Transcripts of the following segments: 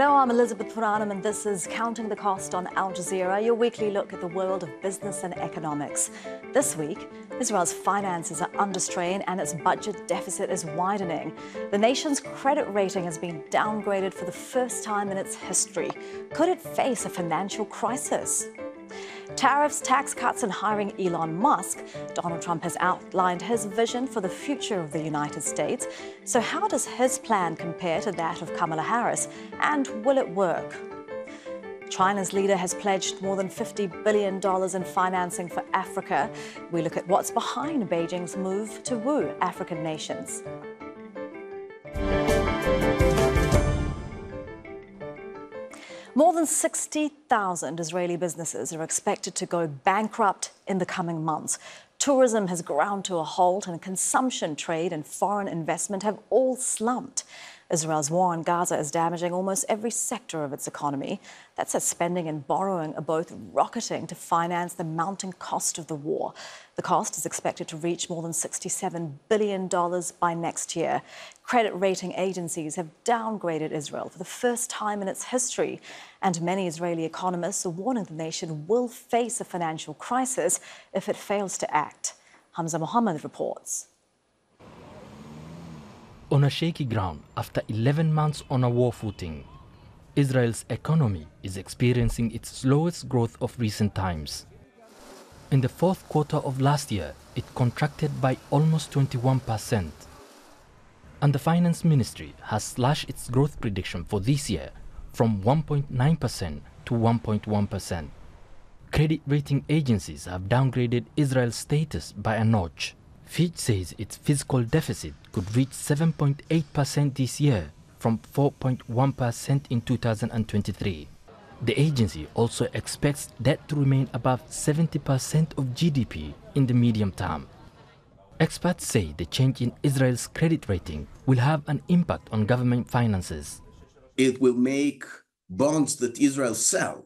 Hello, I'm Elizabeth Puranam and this is Counting the Cost on Al Jazeera, your weekly look at the world of business and economics. This week, Israel's finances are under strain and its budget deficit is widening. The nation's credit rating has been downgraded for the first time in its history. Could it face a financial crisis? Tariffs, tax cuts and hiring Elon Musk. Donald Trump has outlined his vision for the future of the United States. So how does his plan compare to that of Kamala Harris? And will it work? China's leader has pledged more than $50 billion in financing for Africa. We look at what's behind Beijing's move to woo African nations. More than 60,000 Israeli businesses are expected to go bankrupt in the coming months. Tourism has ground to a halt and consumption, trade and foreign investment have all slumped. Israel's war on Gaza is damaging almost every sector of its economy. That says spending and borrowing are both rocketing to finance the mounting cost of the war. The cost is expected to reach more than $67 billion by next year. Credit rating agencies have downgraded Israel for the first time in its history. And many Israeli economists are warning the nation will face a financial crisis if it fails to act. Hamza Mohammed reports. On a shaky ground, after 11 months on a war footing, Israel's economy is experiencing its slowest growth of recent times. In the fourth quarter of last year, it contracted by almost 21%. And the Finance Ministry has slashed its growth prediction for this year from 1.9% to 1.1%. Credit rating agencies have downgraded Israel's status by a notch. Fitch says its fiscal deficit could reach 7.8% this year from 4.1% in 2023. The agency also expects debt to remain above 70% of GDP in the medium term. Experts say the change in Israel's credit rating will have an impact on government finances. It will make bonds that Israel sell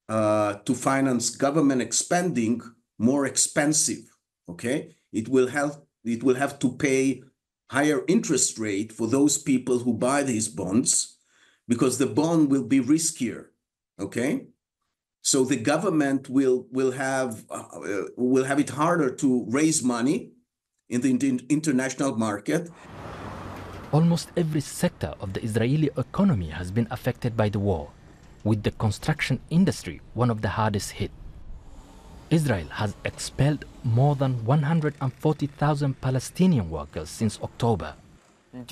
to finance government expanding more expensive, okay? It will have to pay higher interest rate for those people who buy these bonds because the bond will be riskier, okay? So the government will have it harder to raise money in the international market. Almost every sector of the Israeli economy has been affected by the war, with the construction industry one of the hardest hit. Israel has expelled more than 140,000 Palestinian workers since October. In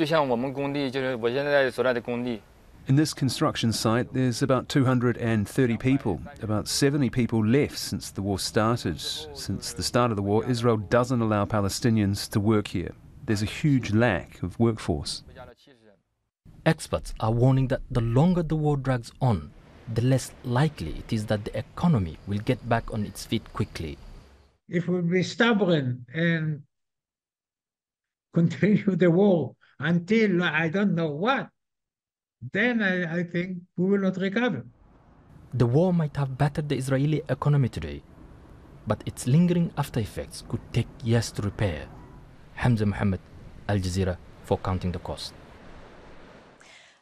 this construction site, there's about 230 people. About 70 people left since the war started. Since the start of the war, Israel doesn't allow Palestinians to work here. There's a huge lack of workforce. Experts are warning that the longer the war drags on, the less likely it is that the economy will get back on its feet quickly. If we be stubborn and continue the war until I don't know what, then I think we will not recover. The war might have battered the Israeli economy today, but its lingering after effects could take years to repair. Hamza Mohammed, Al Jazeera, for Counting the Cost.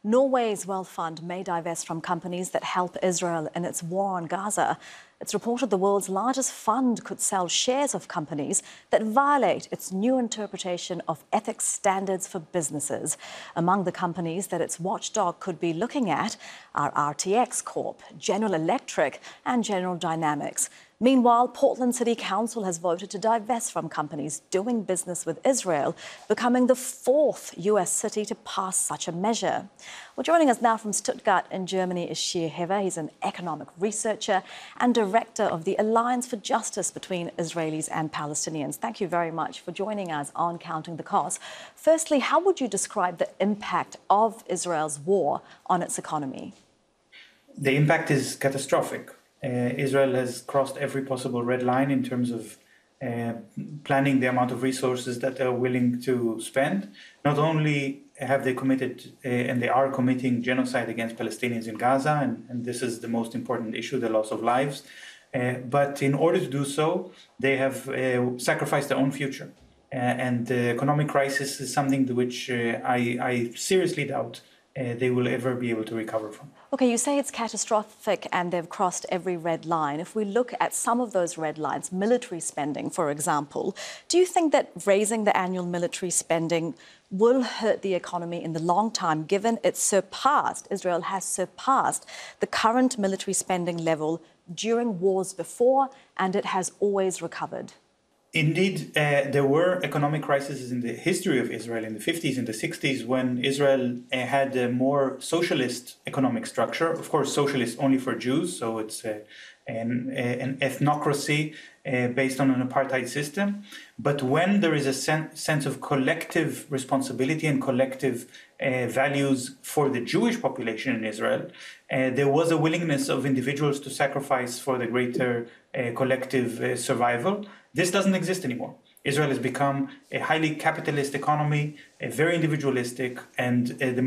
Norway's wealth fund may divest from companies that help Israel in its war on Gaza. It's reported the world's largest fund could sell shares of companies that violate its new interpretation of ethics standards for businesses. Among the companies that its watchdog could be looking at are RTX Corp, General Electric and General Dynamics. Meanwhile, Portland City Council has voted to divest from companies doing business with Israel, becoming the fourth U.S. city to pass such a measure. Well, joining us now from Stuttgart in Germany is Shir Hever. He's an economic researcher and director of the Alliance for Justice between Israelis and Palestinians. Thank you very much for joining us on Counting the Cost. Firstly, how would you describe the impact of Israel's war on its economy? The impact is catastrophic. Israel has crossed every possible red line in terms of planning the amount of resources that they're willing to spend. Not only have they committed and they are committing genocide against Palestinians in Gaza, and this is the most important issue, the loss of lives, but in order to do so, they have sacrificed their own future. And the economic crisis is something which I seriously doubt they will ever be able to recover from. Okay, you say it's catastrophic and they've crossed every red line. If we look at some of those red lines, military spending, for example, do you think that raising the annual military spending will hurt the economy in the long term, given Israel has surpassed the current military spending level during wars before, and it has always recovered? Indeed, there were economic crises in the history of Israel in the 50s and the 60s when Israel had a more socialist economic structure. Of course, socialist only for Jews, so it's an ethnocracy based on an apartheid system. But when there is a sense of collective responsibility and collective values for the Jewish population in Israel, there was a willingness of individuals to sacrifice for the greater collective survival. This doesn't exist anymore. Israel has become a highly capitalist economy, very individualistic, and the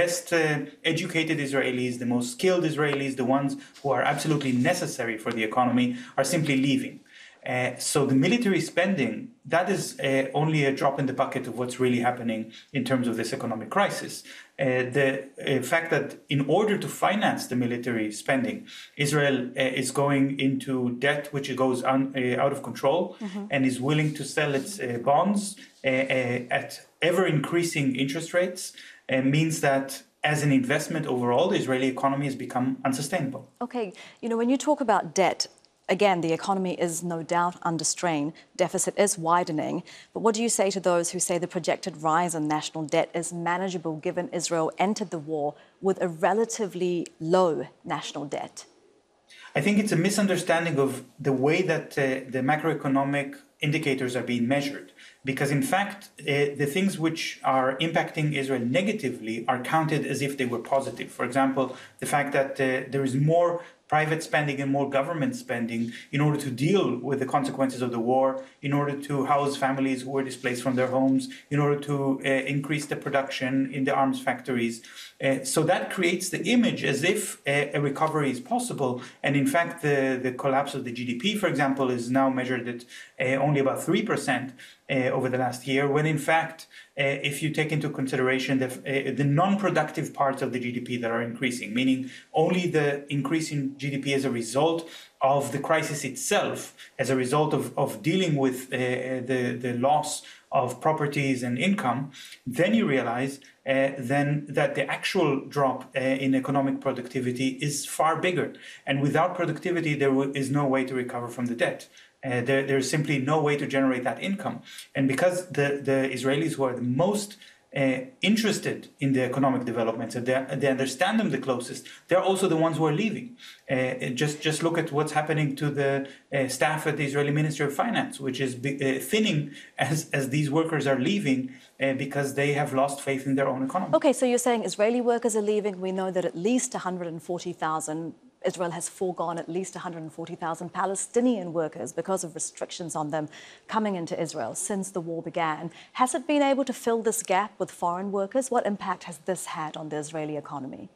best educated Israelis, the most skilled Israelis, the ones who are absolutely necessary for the economy, are simply leaving. So the military spending, that is only a drop in the bucket of what's really happening in terms of this economic crisis. The fact that in order to finance the military spending, Israel is going into debt which goes out of control and is willing to sell its bonds at ever-increasing interest rates means that as an investment overall, the Israeli economy has become unsustainable. Okay, when you talk about debt, again, the economy is no doubt under strain. Deficit is widening. But what do you say to those who say the projected rise in national debt is manageable given Israel entered the war with a relatively low national debt? I think it's a misunderstanding of the way that the macroeconomic indicators are being measured. Because in fact, the things which are impacting Israel negatively are counted as if they were positive. For example, the fact that there is more private spending and more government spending in order to deal with the consequences of the war, in order to house families who were displaced from their homes, in order to increase the production in the arms factories. So that creates the image as if a recovery is possible. And in fact, the collapse of the GDP, for example, is now measured at only about 3% over the last year, when in fact, if you take into consideration the non-productive parts of the GDP that are increasing, meaning only the increase in GDP as a result of the crisis itself, as a result of dealing with the loss of properties and income, then you realize then that the actual drop in economic productivity is far bigger. And without productivity, there is no way to recover from the debt. There's simply no way to generate that income. And because the Israelis who are the most interested in the economic developments, and they understand them the closest, they're also the ones who are leaving. Just look at what's happening to the staff at the Israeli Ministry of Finance, which is thinning as these workers are leaving because they have lost faith in their own economy. Okay, so you're saying Israeli workers are leaving. We know that at least 140,000 Israel has foregone at least 140,000 Palestinian workers because of restrictions on them coming into Israel since the war began. Has it been able to fill this gap with foreign workers? What impact has this had on the Israeli economy?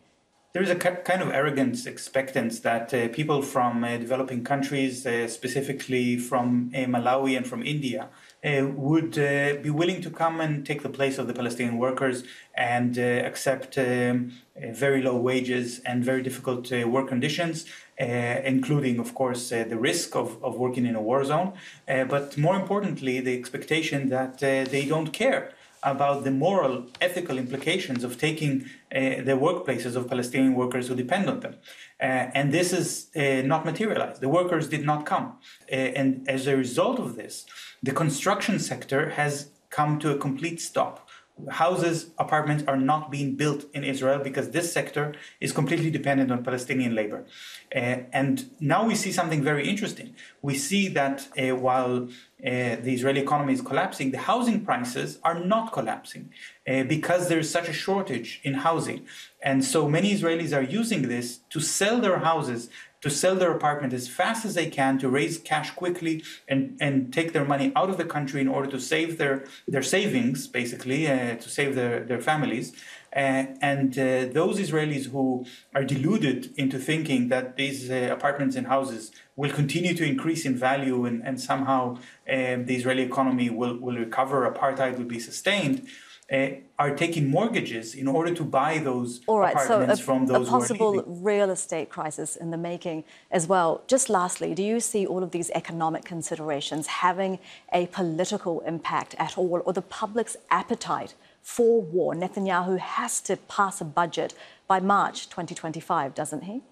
There is a kind of arrogance, expectance that people from developing countries, specifically from Malawi and from India, would be willing to come and take the place of the Palestinian workers and accept very low wages and very difficult work conditions, including, of course, the risk of working in a war zone. But more importantly, the expectation that they don't care about the moral, ethical implications of taking the workplaces of Palestinian workers who depend on them. And this is not materialized. The workers did not come. And as a result of this, the construction sector has come to a complete stop. Houses, apartments are not being built in Israel because this sector is completely dependent on Palestinian labor. And now we see something very interesting. We see that while the Israeli economy is collapsing, the housing prices are not collapsing because there is such a shortage in housing. And so many Israelis are using this to sell their houses, to sell their apartment as fast as they can, to raise cash quickly and take their money out of the country in order to save their savings, basically, to save their families. And those Israelis who are deluded into thinking that these apartments and houses will continue to increase in value and somehow the Israeli economy will recover, apartheid will be sustained, are taking mortgages in order to buy those All right, apartments from those a possible who are leaving. real estate crisis in the making as well. Just lastly, do you see all of these economic considerations having a political impact at all, or the public's appetite for war? Netanyahu has to pass a budget by March 2025, doesn't he?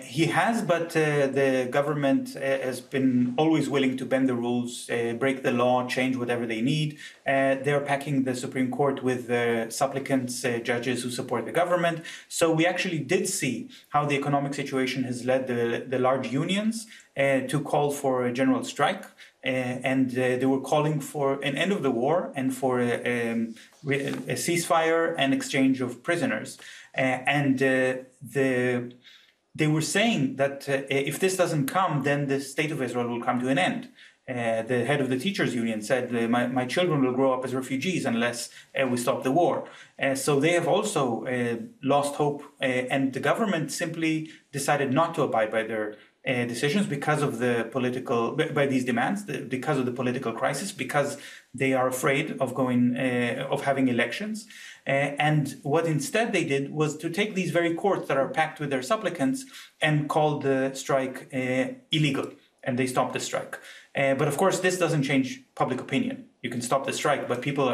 He has, but the government has been always willing to bend the rules, break the law, change whatever they need. They're packing the Supreme Court with supplicants, judges who support the government. So we actually did see how the economic situation has led the large unions to call for a general strike. And they were calling for an end of the war and for a ceasefire and exchange of prisoners. They were saying that if this doesn't come, then the state of Israel will come to an end. The head of the teachers union said, my children will grow up as refugees unless we stop the war. So they have also lost hope, and the government simply decided not to abide by their decisions because of the by these demands, because of the political crisis, because they are afraid of having elections. And what instead they did was to take these very courts that are packed with their supplicants and call the strike illegal, and they stopped the strike. But of course, this doesn't change public opinion. You can stop the strike, but people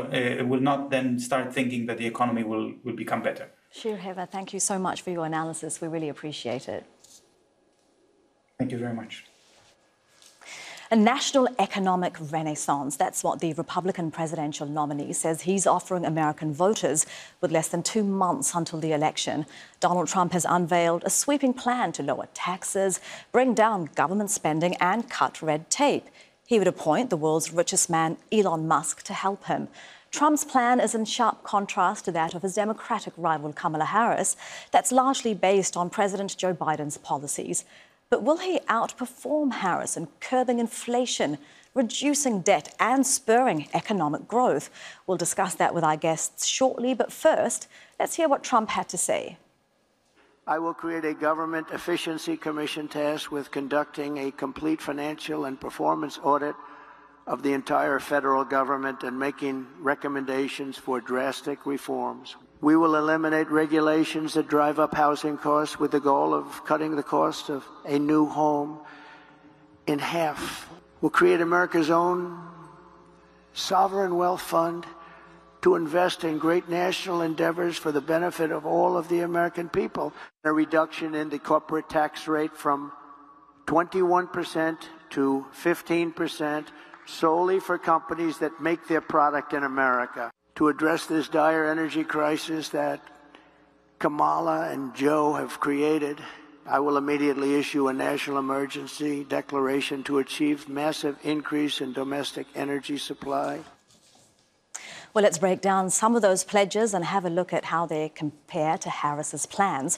will not then start thinking that the economy will become better. Shir Heva, thank you so much for your analysis. We really appreciate it. Thank you very much. A national economic renaissance. That's what the Republican presidential nominee says he's offering American voters with less than 2 months until the election. Donald Trump has unveiled a sweeping plan to lower taxes, bring down government spending and cut red tape. He would appoint the world's richest man, Elon Musk, to help him. Trump's plan is in sharp contrast to that of his Democratic rival Kamala Harris. That's largely based on President Joe Biden's policies. But will he outperform Harris in curbing inflation, reducing debt and spurring economic growth? We'll discuss that with our guests shortly. But first, let's hear what Trump had to say. I will create a government efficiency commission tasked with conducting a complete financial and performance audit of the entire federal government and making recommendations for drastic reforms. We will eliminate regulations that drive up housing costs with the goal of cutting the cost of a new home in half. We'll create America's own sovereign wealth fund to invest in great national endeavors for the benefit of all of the American people. A reduction in the corporate tax rate from 21% to 15% solely for companies that make their product in America. To address this dire energy crisis that Kamala and Joe have created, I will immediately issue a national emergency declaration to achieve massive increase in domestic energy supply. Well, let's break down some of those pledges and have a look at how they compare to Harris's plans.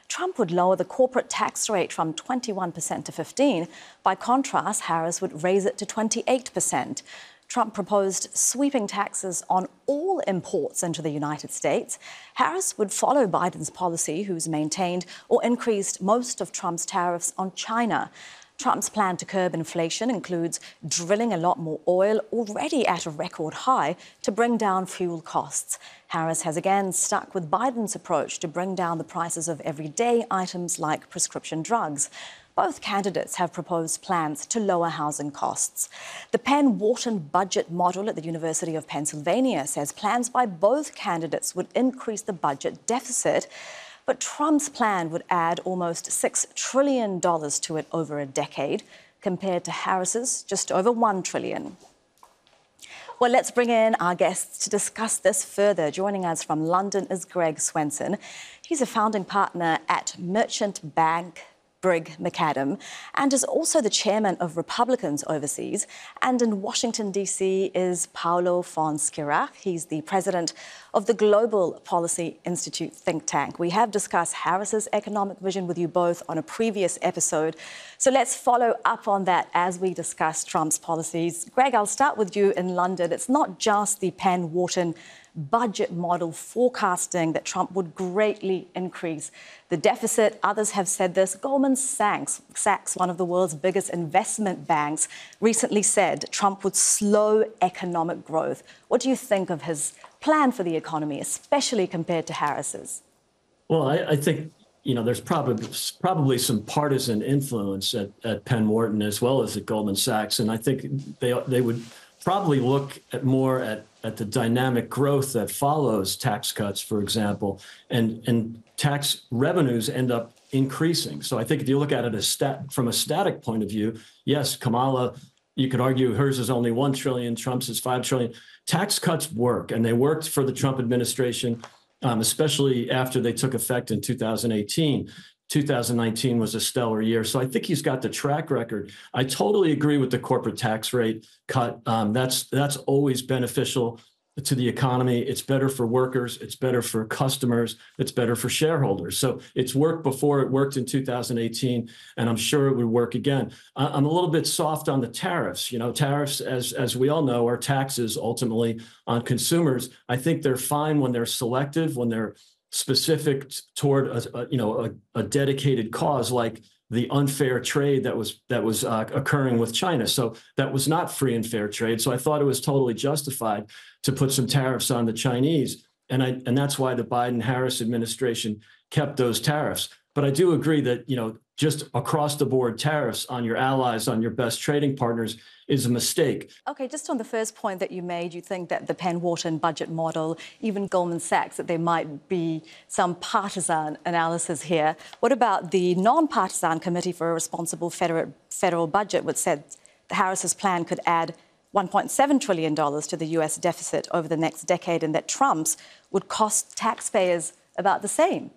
Trump would lower the corporate tax rate from 21% to 15%. By contrast, Harris would raise it to 28%. Trump proposed sweeping taxes on all imports into the United States. Harris would follow Biden's policy, who's maintained or increased most of Trump's tariffs on China. Trump's plan to curb inflation includes drilling a lot more oil, already at a record high, to bring down fuel costs. Harris has again stuck with Biden's approach to bring down the prices of everyday items like prescription drugs. Both candidates have proposed plans to lower housing costs. The Penn-Wharton budget model at the University of Pennsylvania says plans by both candidates would increase the budget deficit. But Trump's plan would add almost $6 trillion to it over a decade, compared to Harris's just over $1 trillion. Well, let's bring in our guests to discuss this further. Joining us from London is Greg Swenson. He's a founding partner at Merchant Bank Brigg McAdam, and is also the chairman of Republicans Overseas. And in Washington, D.C. is Paulo von Schirach. He's the president of the Global Policy Institute think tank. We have discussed Harris's economic vision with you both on a previous episode. So let's follow up on that as we discuss Trump's policies. Greg, I'll start with you in London. It's not just the Penn-Wharton budget model forecasting that Trump would greatly increase the deficit. Others have said this. Goldman Sachs, one of the world's biggest investment banks, recently said Trump would slow economic growth. What do you think of his plan for the economy, especially compared to Harris's? Well, I think, there's probably some partisan influence at Penn Wharton as well as at Goldman Sachs. And I think they would probably look more at the dynamic growth that follows tax cuts, for example, and tax revenues end up increasing. So I think if you look at it from a static point of view, yes, Kamala, you could argue hers is only 1 trillion, Trump's is 5 trillion. Tax cuts work, and they worked for the Trump administration, especially after they took effect in 2018. 2019 was a stellar year. So I think he's got the track record. I totally agree with the corporate tax rate cut. That's always beneficial to the economy. It's better for workers. It's better for customers. It's better for shareholders. So it's worked before. It worked in 2018, and I'm sure it would work again. I'm a little bit soft on the tariffs. Tariffs, as we all know, are taxes ultimately on consumers. I think they're fine when they're selective, when they're specific toward a dedicated cause, like the unfair trade that was occurring with China. So that was not free and fair trade. So I thought it was totally justified to put some tariffs on the Chinese. And that's why the Biden-Harris administration kept those tariffs. But I do agree that, just across the board tariffs on your allies, on your best trading partners is a mistake. OK, just on the first point that you made, you think that the Penn Wharton budget model, even Goldman Sachs, that there might be some partisan analysis here. What about the non-partisan Committee for a Responsible Federal Budget, which said Harris's plan could add $1.7 trillion to the US deficit over the next decade, and that Trump's would cost taxpayers about the same?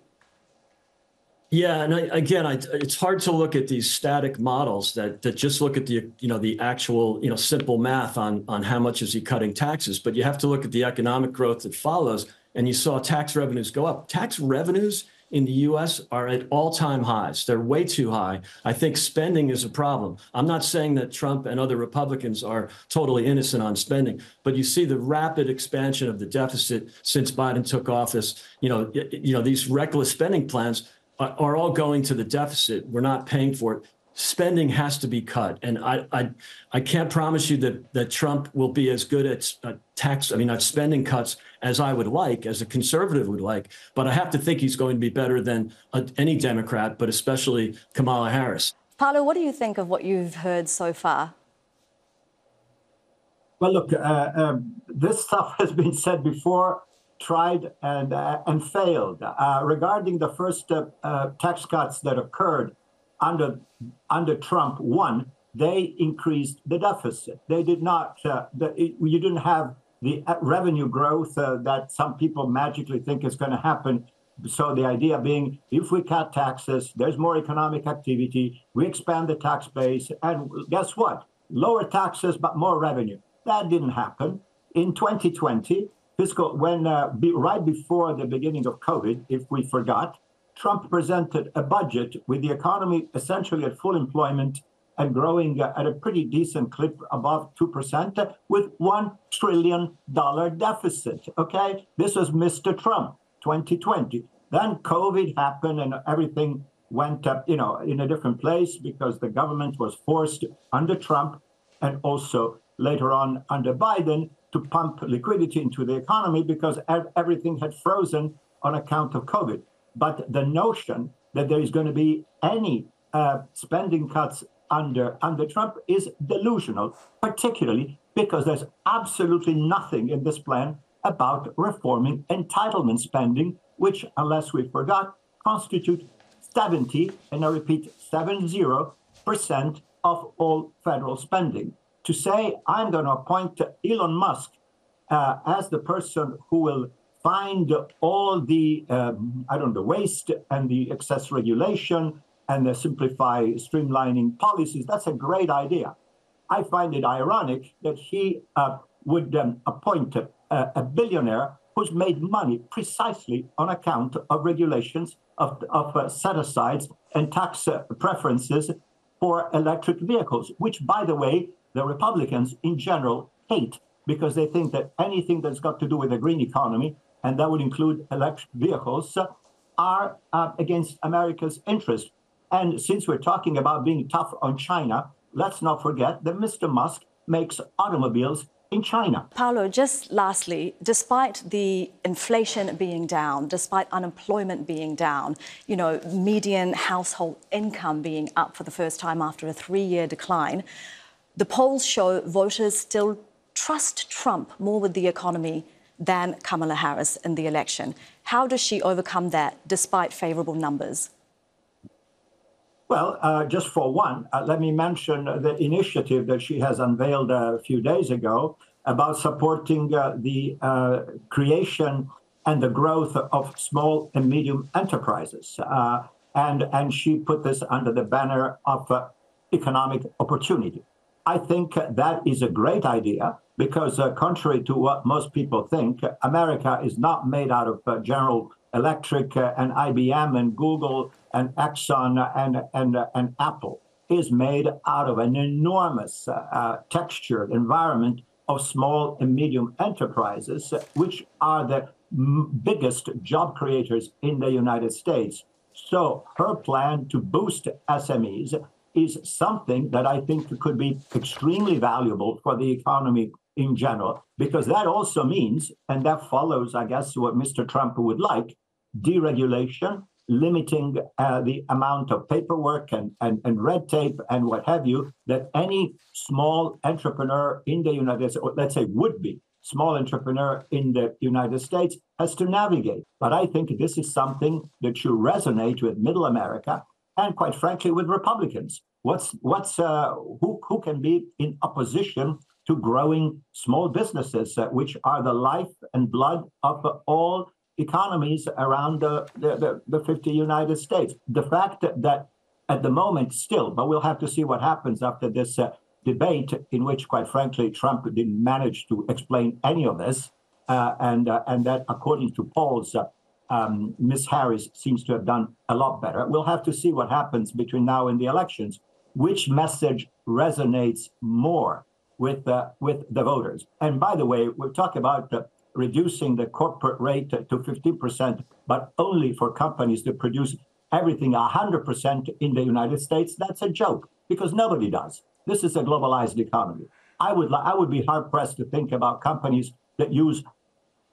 Yeah, and it's hard to look at these static models that just look at the actual simple math on how much is he cutting taxes, but you have to look at the economic growth that follows. And you saw tax revenues go up. Tax revenues in the U.S. are at all-time highs. They're way too high. I think spending is a problem. I'm not saying that Trump and other Republicans are totally innocent on spending, but you see the rapid expansion of the deficit since Biden took office. These reckless spending plans are all going to the deficit. We're not paying for it. Spending has to be cut. And I can't promise you that Trump will be as good at spending cuts as I would like, as a conservative would like. But I have to think he's going to be better than any Democrat, but especially Kamala Harris. Paolo, what do you think of what you've heard so far? Well, look, this stuff has been said before, tried and failed. Regarding the first tax cuts that occurred under Trump 1, they increased the deficit. They did not. You didn't have the revenue growth that some people magically think is going to happen. So the idea being, if we cut taxes, there's more economic activity. We expand the tax base, and guess what? Lower taxes but more revenue. That didn't happen in 2020. Right before the beginning of COVID, if we forgot, Trump presented a budget with the economy essentially at full employment and growing at a pretty decent clip above 2% with $1 trillion deficit. OK, this was Mr. Trump, 2020. Then COVID happened and everything went up, in a different place because the government was forced under Trump and also later on under Biden to pump liquidity into the economy because everything had frozen on account of COVID. But the notion that there is going to be any spending cuts under Trump is delusional, particularly because there's absolutely nothing in this plan about reforming entitlement spending, which, unless we forgot, constitute 70, and I repeat, 70% of all federal spending. To say I'm going to appoint Elon Musk as the person who will find all the, waste and the excess regulation and the simplify, streamlining policies, that's a great idea. I find it ironic that he would appoint a billionaire who's made money precisely on account of regulations of set-asides and tax preferences for electric vehicles, which, by the way, the Republicans in general hate because they think that anything that's got to do with the green economy, and that would include electric vehicles, are against America's interest. And since we're talking about being tough on China, let's not forget that Mr. Musk makes automobiles in China. Paolo, just lastly, despite the inflation being down, despite unemployment being down, median household income being up for the first time after a 3-year decline, the polls show voters still trust Trump more with the economy than Kamala Harris in the election. How does she overcome that despite favourable numbers? Well, just for one, let me mention the initiative that she has unveiled a few days ago about supporting the creation and the growth of small and medium enterprises. And she put this under the banner of economic opportunity. I think that is a great idea because contrary to what most people think, America is not made out of General Electric and IBM and Google and Exxon and Apple. It is made out of an enormous textured environment of small and medium enterprises, which are the biggest job creators in the United States. So her plan to boost SMEs is something that I think could be extremely valuable for the economy in general, because that also means, and that follows, I guess, what Mr. Trump would like, deregulation, limiting the amount of paperwork and red tape and what have you, that any small entrepreneur in the United States, or let's say would-be small entrepreneur in the United States, has to navigate. But I think this is something that should resonate with middle America and, quite frankly, with Republicans. Who can be in opposition to growing small businesses, which are the life and blood of all economies around the 50 United States. The fact that at the moment still, but we'll have to see what happens after this debate in which, quite frankly, Trump didn't manage to explain any of this, and that according to polls, Ms. Harris seems to have done a lot better. We'll have to see what happens between now and the elections, which message resonates more with the voters. And by the way, we'll talk about reducing the corporate rate to 50%, but only for companies that produce everything 100% in the United States. That's a joke, because nobody does. This is a globalized economy. I would be hard-pressed to think about companies that use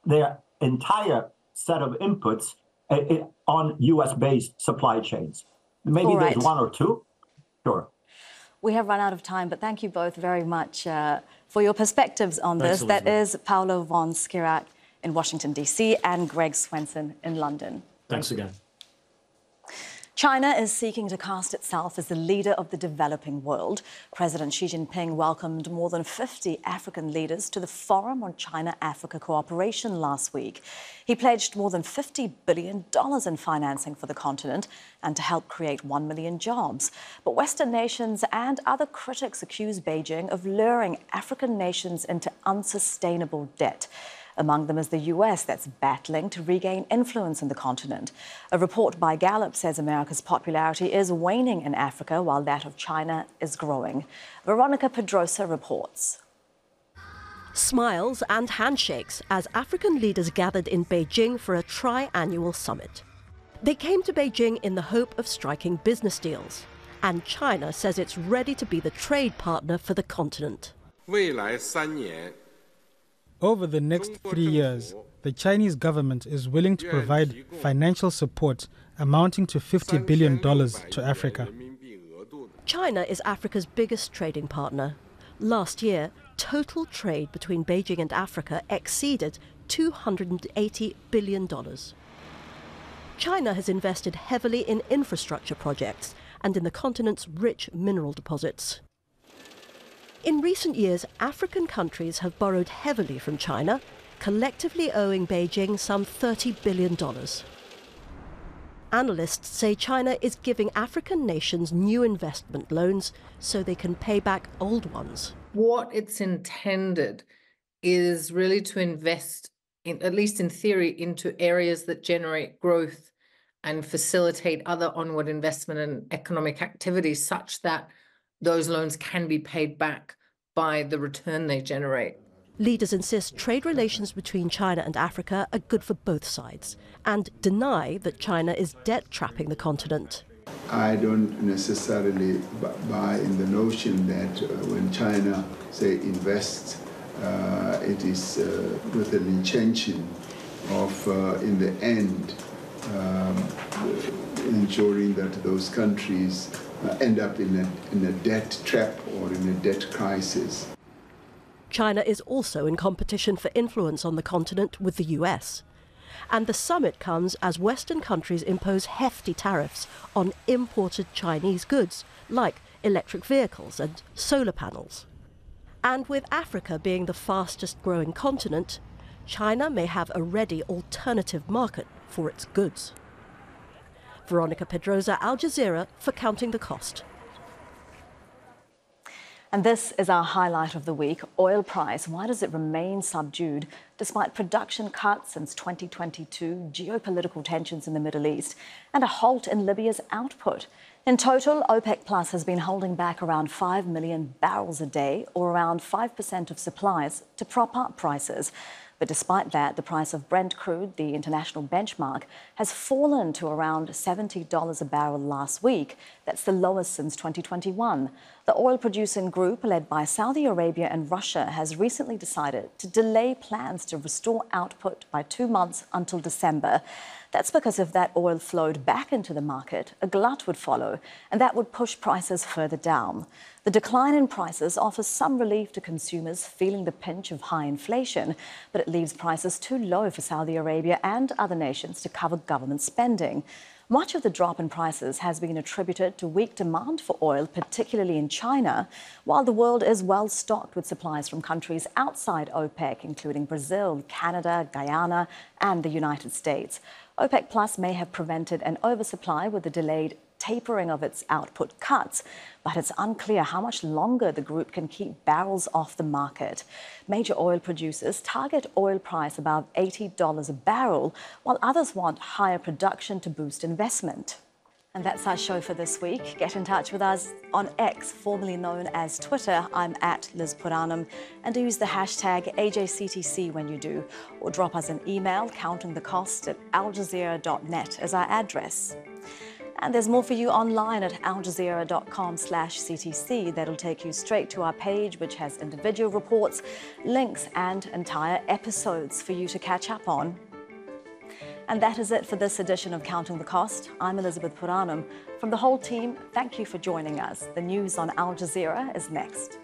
their entire set of inputs on U.S.-based supply chains. Maybe there's one or two. Sure. We have run out of time, but thank you both very much for your perspectives on this. That is Paolo von Schirach in Washington, D.C., and Greg Swenson in London. Thanks again. China is seeking to cast itself as the leader of the developing world. President Xi Jinping welcomed more than 50 African leaders to the Forum on China-Africa Cooperation last week. He pledged more than $50 billion in financing for the continent and to help create 1 million jobs. But Western nations and other critics accuse Beijing of luring African nations into unsustainable debt. Among them is the US, that's battling to regain influence in the continent. A report by Gallup says America's popularity is waning in Africa while that of China is growing. Veronica Pedrosa reports. Smiles and handshakes as African leaders gathered in Beijing for a tri-annual summit. They came to Beijing in the hope of striking business deals. And China says it's ready to be the trade partner for the continent. Over the next 3 years, the Chinese government is willing to provide financial support amounting to $50 billion to Africa. China is Africa's biggest trading partner. Last year, total trade between Beijing and Africa exceeded $280 billion. China has invested heavily in infrastructure projects and in the continent's rich mineral deposits. In recent years, African countries have borrowed heavily from China, collectively owing Beijing some $30 billion. Analysts say China is giving African nations new investment loans so they can pay back old ones. What it's intended is really to invest, at least in theory, into areas that generate growth and facilitate other onward investment and economic activities such that those loans can be paid back by the return they generate. Leaders insist trade relations between China and Africa are good for both sides and deny that China is debt-trapping the continent. I don't necessarily buy in the notion that when China, say, invests it is with an intention of, in the end, ensuring that those countries end up in a debt trap or in a debt crisis. China is also in competition for influence on the continent with the US. And the summit comes as Western countries impose hefty tariffs on imported Chinese goods, like electric vehicles and solar panels. And with Africa being the fastest growing continent, China may have a ready alternative market for its goods. Veronica Pedrosa, Al Jazeera, for Counting the Cost. And this is our highlight of the week. Oil price. Why does it remain subdued despite production cuts since 2022, geopolitical tensions in the Middle East, and a halt in Libya's output? In total, OPEC Plus has been holding back around 5 million barrels a day, or around 5% of supplies, to prop up prices. But despite that, the price of Brent crude, the international benchmark, has fallen to around $70 a barrel last week. That's the lowest since 2021. The oil-producing group, led by Saudi Arabia and Russia, has recently decided to delay plans to restore output by 2 months until December. That's because if that oil flowed back into the market, a glut would follow, and that would push prices further down. The decline in prices offers some relief to consumers feeling the pinch of high inflation, but it leaves prices too low for Saudi Arabia and other nations to cover government spending. Much of the drop in prices has been attributed to weak demand for oil, particularly in China, while the world is well stocked with supplies from countries outside OPEC, including Brazil, Canada, Guyana, and the United States. OPEC Plus may have prevented an oversupply with the delayed tapering of its output cuts, but it's unclear how much longer the group can keep barrels off the market. Major oil producers target oil price above $80 a barrel, while others want higher production to boost investment. And that's our show for this week. Get in touch with us on X, formerly known as Twitter. I'm at Liz Puranam, and use the hashtag AJCTC when you do, or drop us an email countingthecost@aljazeera.net as our address. And there's more for you online at aljazeera.com/CTC. That'll take you straight to our page, which has individual reports, links, and entire episodes for you to catch up on. And that is it for this edition of Counting the Cost. I'm Elizabeth Puranam. From the whole team, thank you for joining us. The news on Al Jazeera is next.